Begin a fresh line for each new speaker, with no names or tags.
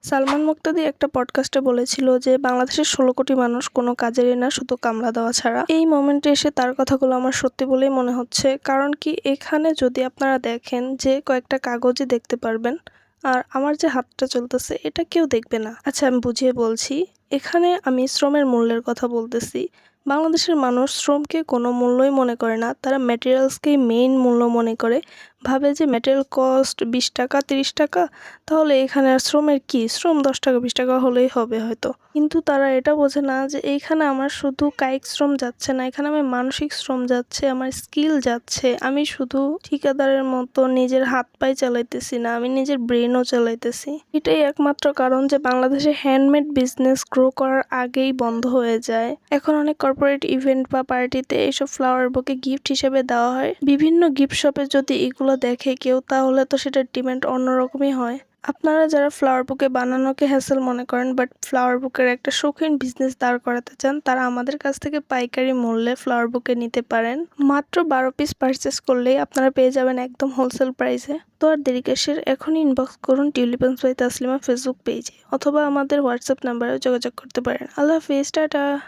সালমান মুক্তাদি একটা পডকাস্টে বলেছিল যে বাংলাদেশের ১৬ কোটি মানুষ কোনো কাজেরই না, শুধু কামলা দেওয়া ছাড়া। এই মোমেন্টে এসে তার কথাগুলো আমার সত্যি বলেই মনে হচ্ছে। কারণ কি, এখানে যদি আপনারা দেখেন যে কয়েকটা কাগজই দেখতে পারবেন, আর আমার যে হাতটা চলতেছে এটা কেউ দেখবে না। আচ্ছা, আমি বুঝিয়ে বলছি। এখানে আমি শ্রমের মূল্যের কথা বলতেছি। বাংলাদেশের মানুষ শ্রমকে কোনো মূল্যই মনে করে না, তারা ম্যাটেরিয়ালসকেই মেইন মূল্য মনে করে। ভাবে যে ম্যাটেরিয়াল কস্ট ২০ টাকা ৩০ টাকা, তাহলে এখানে আর শ্রমের কি, শ্রম ১০ টাকা ২০ টাকা হলেই হবে হয়তো। কিন্তু তারা এটা বোঝে না যে এইখানে আমার শুধু কায়িক শ্রম যাচ্ছে না, এখানে আমার মানসিক শ্রম যাচ্ছে, আমার স্কিল যাচ্ছে। আমি শুধু ঠিকাদারের মতো নিজের হাত পায়ে চালাইতেছি না, আমি নিজের ব্রেনও চালাইতেছি। এটাই একমাত্র কারণ যে বাংলাদেশে হ্যান্ডমেড বিজনেস গ্রো করার আগেই বন্ধ হয়ে যায়। এখন অনেক কর্পোরেট ইভেন্ট বা পার্টিতে এইসব ফ্লাওয়ার বুকে গিফট হিসেবে দেওয়া হয়। বিভিন্ন গিফট শপে যদি এগুলো দেখে কেউ, তাহলে তো সেটার ডিমান্ড অন্যরকমই হয়। আপনারা যারা ফ্লাওয়ার বুকে বানানোকে হ্যাসেল মনে করেন, বাট ফ্লাওয়ার বুকের একটা শৌখিন বিজনেস দাঁড় করাতে চান, তারা আমাদের কাছ থেকে পাইকারি মূল্যে ফ্লাওয়ার বুকে নিতে পারেন। মাত্র ১২ পিস পারচেস করলেই আপনারা পেয়ে যাবেন একদম হোলসেল প্রাইসে। তো আর দেরি কিসের, এখনই ইনবক্স করুন টিউলিপস বাই তাসলিমা ফেসবুক পেজে, অথবা আমাদের হোয়াটসঅ্যাপ নাম্বারেও যোগাযোগ করতে পারেন। আল্লাহ হাফিজ, টাটা।